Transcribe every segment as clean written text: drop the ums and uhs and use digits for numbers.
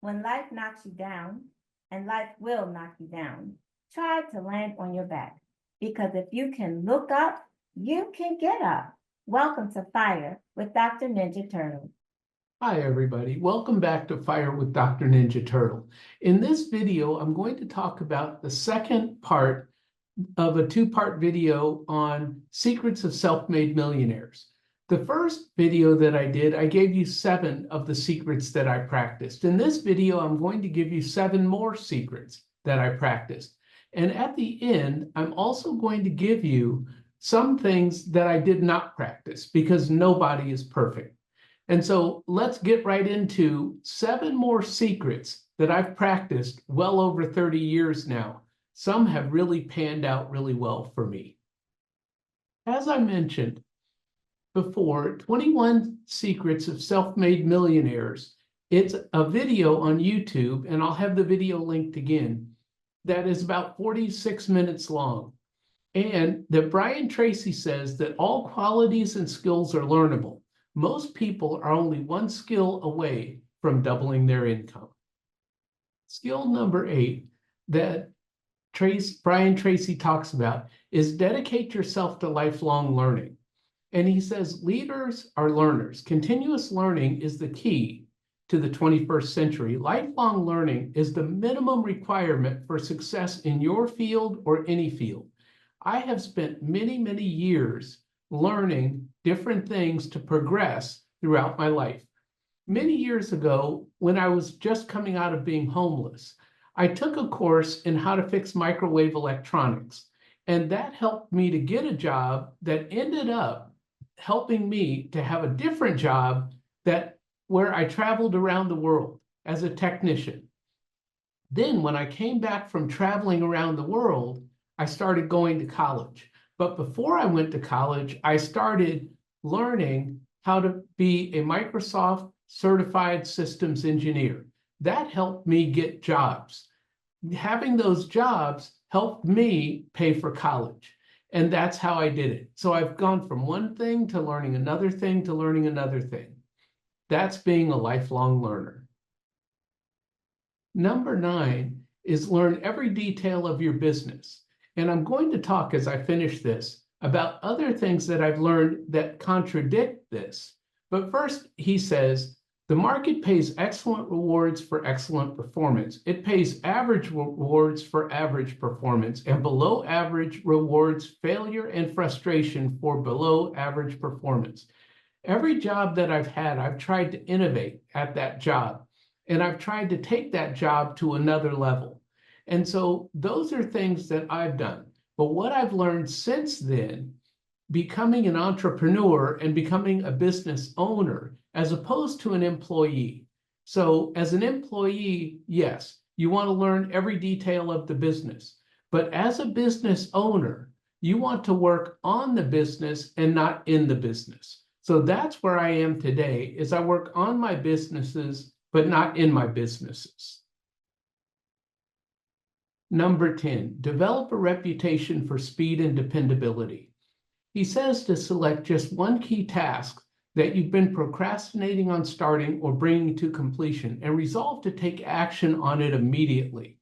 When life knocks you down, and life will knock you down, try to land on your back. Because if you can look up, you can get up. Welcome to Fire with Dr. Ninja Turtle. Hi, everybody. Welcome back to Fire with Dr. Ninja Turtle. In this video, I'm going to talk about the second part of a two-part video on secrets of self-made millionaires. The first video that I did, I gave you 7 of the secrets that I practiced. In this video, I'm going to give you 7 more secrets that I practiced. And at the end, I'm also going to give you some things that I did not practice because nobody is perfect. And so let's get right into 7 more secrets that I've practiced well over 30 years now. Some have really panned out really well for me. As I mentioned before, 21 Secrets of Self-Made Millionaires. It's a video on YouTube, and I'll have the video linked again, that is about 46 minutes long. And that Brian Tracy says that all qualities and skills are learnable. Most people are only one skill away from doubling their income. Skill number 8 that Brian Tracy talks about is dedicate yourself to lifelong learning. And he says leaders are learners. Continuous learning is the key to the 21st century. Lifelong learning is the minimum requirement for success in your field or any field. I have spent many, many years learning different things to progress throughout my life. Many years ago, when I was just coming out of being homeless, I took a course in how to fix microwave electronics, and that helped me to get a job that ended up helping me to have a different job where I traveled around the world as a technician. Then when I came back from traveling around the world, I started going to college. But before I went to college, I started learning how to be a Microsoft certified systems engineer. That helped me get jobs. Having those jobs helped me pay for college. And that's how I did it. So I've gone from one thing to learning another thing to learning another thing. That's being a lifelong learner. Number 9 is learn every detail of your business. And I'm going to talk as I finish this about other things that I've learned that contradict this. But first, he says, the market pays excellent rewards for excellent performance. It pays average rewards for average performance, and below average rewards failure and frustration for below average performance. Every job that I've had, I've tried to innovate at that job, and I've tried to take that job to another level. And so those are things that I've done. But what I've learned since then, becoming an entrepreneur and becoming a business owner, as opposed to an employee. So as an employee, yes, you want to learn every detail of the business. But as a business owner, you want to work on the business and not in the business. So that's where I am today, is I work on my businesses, but not in my businesses. Number 10, develop a reputation for speed and dependability. He says to select just one key task that you've been procrastinating on starting or bringing to completion and resolve to take action on it immediately.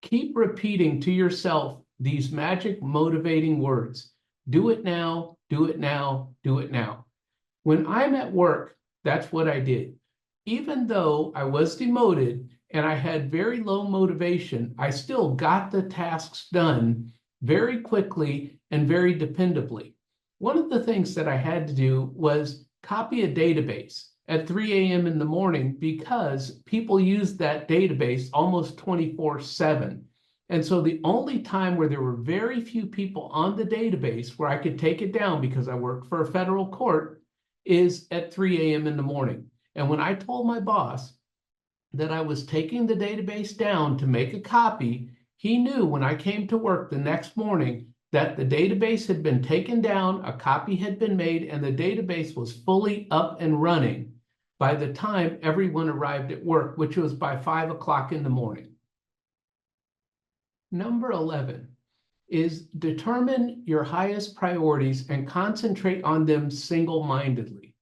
Keep repeating to yourself these magic motivating words. Do it now, do it now, do it now. When I'm at work, that's what I did. Even though I was demoted and I had very low motivation, I still got the tasks done very quickly and very dependably. One of the things that I had to do was copy a database at 3 a.m. in the morning because people use that database almost 24/7. And so the only time where there were very few people on the database where I could take it down because I worked for a federal court is at 3 a.m. in the morning. And when I told my boss that I was taking the database down to make a copy, he knew when I came to work the next morning that the database had been taken down, a copy had been made, and the database was fully up and running by the time everyone arrived at work, which was by 5 o'clock in the morning. Number 11 is determine your highest priorities and concentrate on them single-mindedly.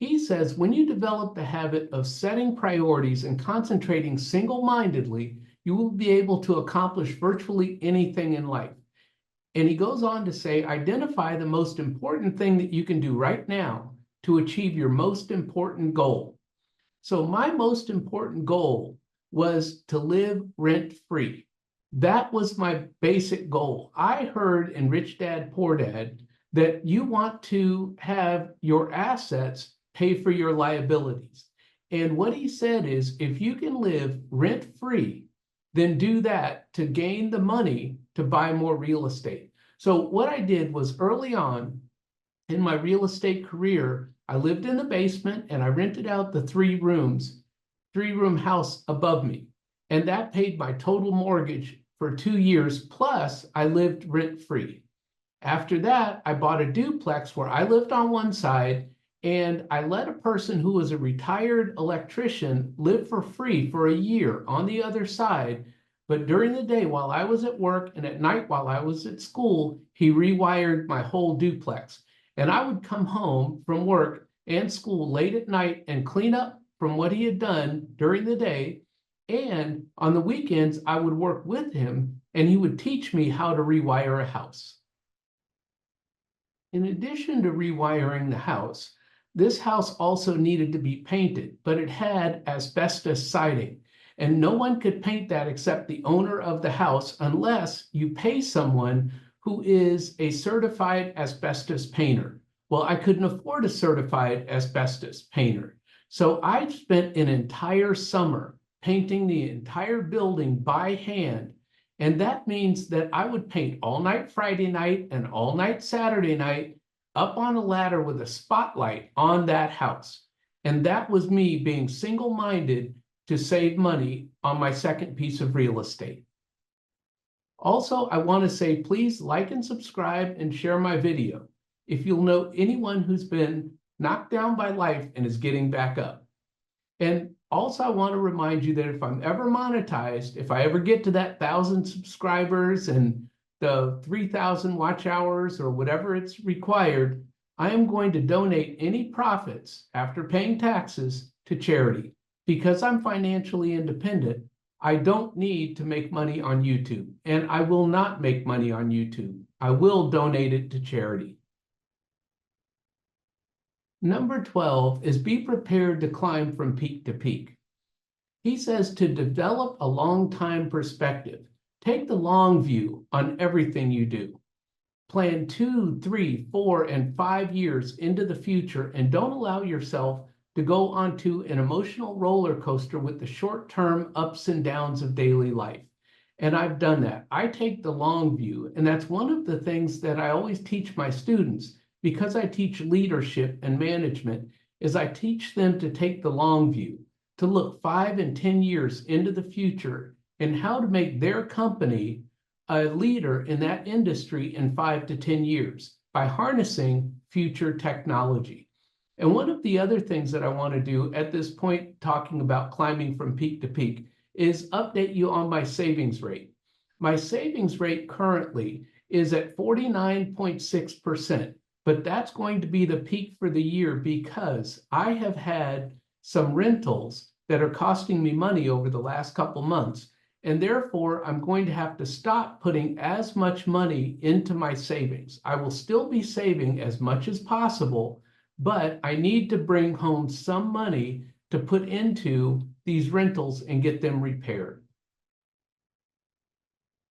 He says, when you develop the habit of setting priorities and concentrating single-mindedly, you will be able to accomplish virtually anything in life. And he goes on to say, identify the most important thing that you can do right now to achieve your most important goal. So my most important goal was to live rent-free. That was my basic goal. I heard in Rich Dad, Poor Dad that you want to have your assets pay for your liabilities. And what he said is, if you can live rent-free, then do that to gain the money to buy more real estate. So what I did was early on in my real estate career, I lived in the basement and I rented out the 3-room house above me. And that paid my total mortgage for 2 years, plus I lived rent-free. After that, I bought a duplex where I lived on one side and I let a person who was a retired electrician live for free for a year on the other side. But during the day while I was at work and at night while I was at school, he rewired my whole duplex. And I would come home from work and school late at night and clean up from what he had done during the day. And on the weekends, I would work with him and he would teach me how to rewire a house. In addition to rewiring the house, this house also needed to be painted, but it had asbestos siding. And no one could paint that except the owner of the house unless you pay someone who is a certified asbestos painter. Well, I couldn't afford a certified asbestos painter. So I spent an entire summer painting the entire building by hand. And that means that I would paint all night Friday night and all night Saturday night up on a ladder with a spotlight on that house. And that was me being single-minded to save money on my second piece of real estate. Also, I want to say, please like and subscribe and share my video if you'll know anyone who's been knocked down by life and is getting back up. And also, I want to remind you that if I'm ever monetized, if I ever get to that 1,000 subscribers and the 3,000 watch hours or whatever it's required, I am going to donate any profits after paying taxes to charity. Because I'm financially independent, I don't need to make money on YouTube, and I will not make money on YouTube. I will donate it to charity. Number 12 is be prepared to climb from peak to peak. He says to develop a long-time perspective. Take the long view on everything you do. Plan 2, 3, 4, and 5 years into the future and don't allow yourself to go onto an emotional roller coaster with the short-term ups and downs of daily life. And I've done that. I take the long view, and that's one of the things that I always teach my students, because I teach leadership and management, is I teach them to take the long view, to look 5 and 10 years into the future and how to make their company a leader in that industry in 5 to 10 years by harnessing future technology. And one of the other things that I want to do at this point, talking about climbing from peak to peak, is update you on my savings rate. My savings rate currently is at 49.6%, but that's going to be the peak for the year because I have had some rentals that are costing me money over the last couple months. And therefore, I'm going to have to stop putting as much money into my savings. I will still be saving as much as possible, but I need to bring home some money to put into these rentals and get them repaired.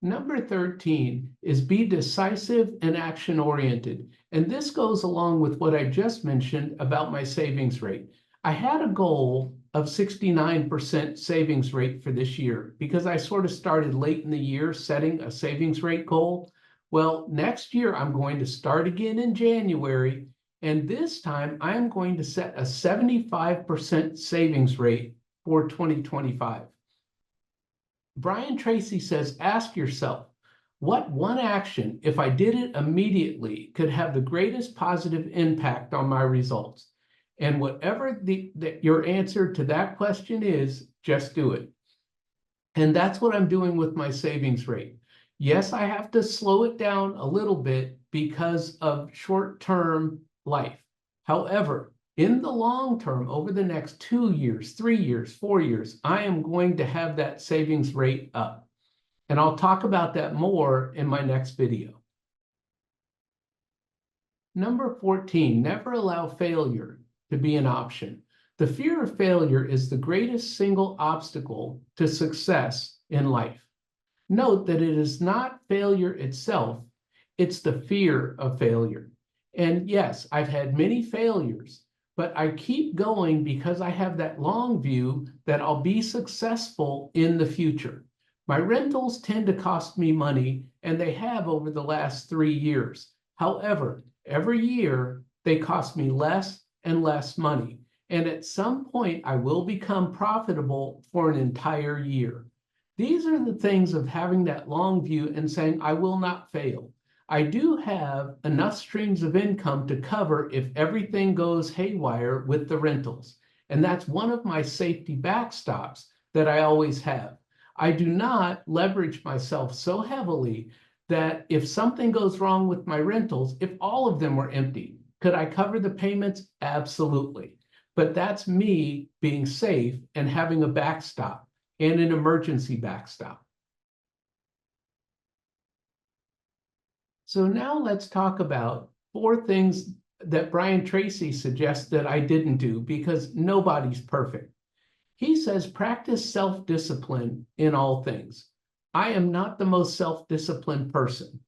Number 13 is be decisive and action-oriented. And this goes along with what I just mentioned about my savings rate. I had a goal of 69% savings rate for this year because I sort of started late in the year setting a savings rate goal. Well, next year I'm going to start again in January, and this time I'm going to set a 75% savings rate for 2025. Brian Tracy says, ask yourself, what one action, if I did it immediately, could have the greatest positive impact on my results? And whatever your answer to that question is, just do it. And that's what I'm doing with my savings rate. Yes, I have to slow it down a little bit because of short-term life. However, In the long term, over the next 2 years, 3 years, 4 years, I am going to have that savings rate up. And I'll talk about that more in my next video. Number 14, never allow failure to be an option. The fear of failure is the greatest single obstacle to success in life. Note that it is not failure itself, it's the fear of failure. And yes, I've had many failures, but I keep going because I have that long view that I'll be successful in the future. My rentals tend to cost me money, and they have over the last 3 years. However, every year they cost me less and less money. And at some point, I will become profitable for an entire year. These are the things of having that long view and saying, I will not fail. I do have enough streams of income to cover if everything goes haywire with the rentals. And that's one of my safety backstops that I always have. I do not leverage myself so heavily that if something goes wrong with my rentals, if all of them were empty, could I cover the payments? Absolutely. But that's me being safe and having a backstop and an emergency backstop. So now let's talk about 4 things that Brian Tracy suggests that I didn't do, because nobody's perfect. He says, practice self-discipline in all things. I am not the most self-disciplined person.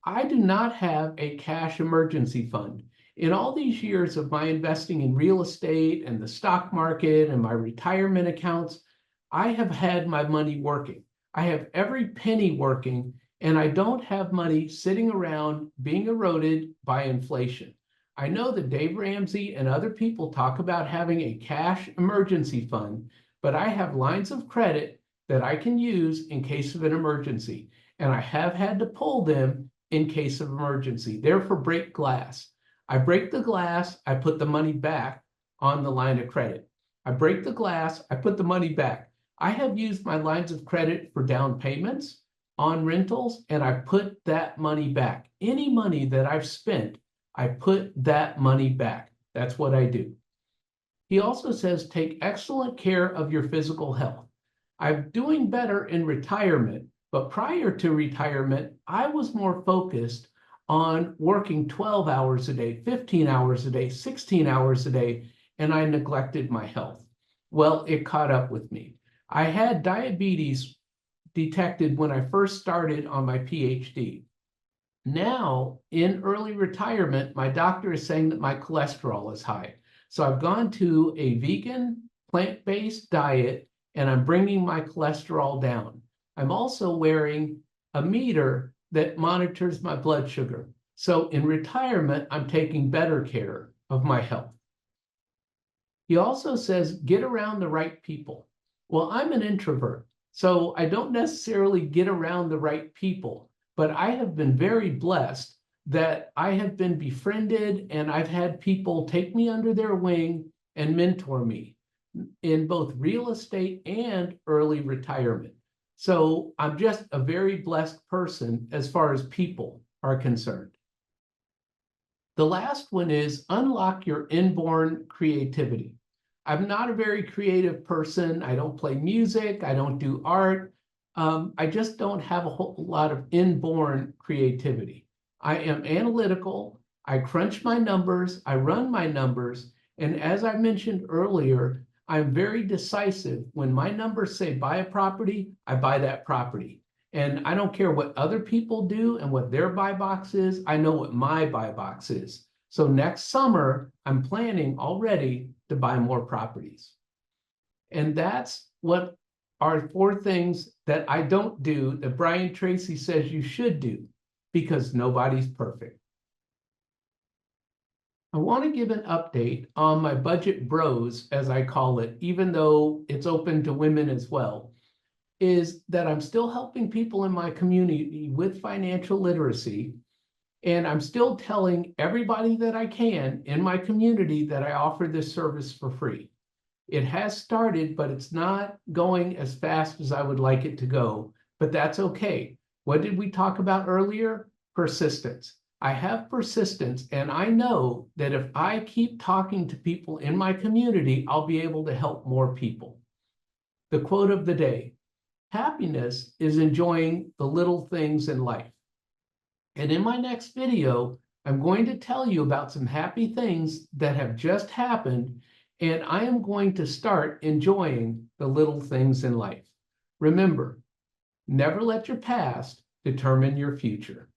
I do not have a cash emergency fund. In all these years of my investing in real estate and the stock market and my retirement accounts, I have had my money working. I have every penny working, and I don't have money sitting around being eroded by inflation. I know that Dave Ramsey and other people talk about having a cash emergency fund, but I have lines of credit that I can use in case of an emergency, and I have had to pull them in case of emergency. Therefore, break glass. I break the glass, I put the money back on the line of credit. I break the glass, I put the money back. I have used my lines of credit for down payments on rentals, and I put that money back. Any money that I've spent, I put that money back. That's what I do. He also says, take excellent care of your physical health. I'm doing better in retirement, but prior to retirement, I was more focused on working 12 hours a day, 15 hours a day, 16 hours a day, and I neglected my health. Well, it caught up with me. I had diabetes detected when I first started on my PhD. Now, in early retirement, my doctor is saying that my cholesterol is high. So I've gone to a vegan, plant-based diet, and I'm bringing my cholesterol down. I'm also wearing a meter that monitors my blood sugar. So in retirement, I'm taking better care of my health. He also says, get around the right people. Well, I'm an introvert, so I don't necessarily get around the right people, but I have been very blessed that I have been befriended, and I've had people take me under their wing and mentor me in both real estate and early retirement. So I'm just a very blessed person as far as people are concerned. The last one is unlock your inborn creativity. I'm not a very creative person. I don't play music. I don't do art. I just don't have a whole lot of inborn creativity. I am analytical. I crunch my numbers. I run my numbers. And as I mentioned earlier, I'm very decisive. When my numbers say buy a property, I buy that property. And I don't care what other people do and what their buy box is. I know what my buy box is. So next summer, I'm planning already to buy more properties. And that's what are 4 things that I don't do that Brian Tracy says you should do, because nobody's perfect. I want to give an update on my budget bros, as I call it, even though it's open to women as well, is that I'm still helping people in my community with financial literacy. And I'm still telling everybody that I can in my community that I offer this service for free. It has started, but it's not going as fast as I would like it to go, but that's okay. What did we talk about earlier? Persistence. I have persistence, and I know that if I keep talking to people in my community, I'll be able to help more people. The quote of the day: happiness is enjoying the little things in life. And in my next video, I'm going to tell you about some happy things that have just happened, and I am going to start enjoying the little things in life. Remember, never let your past determine your future.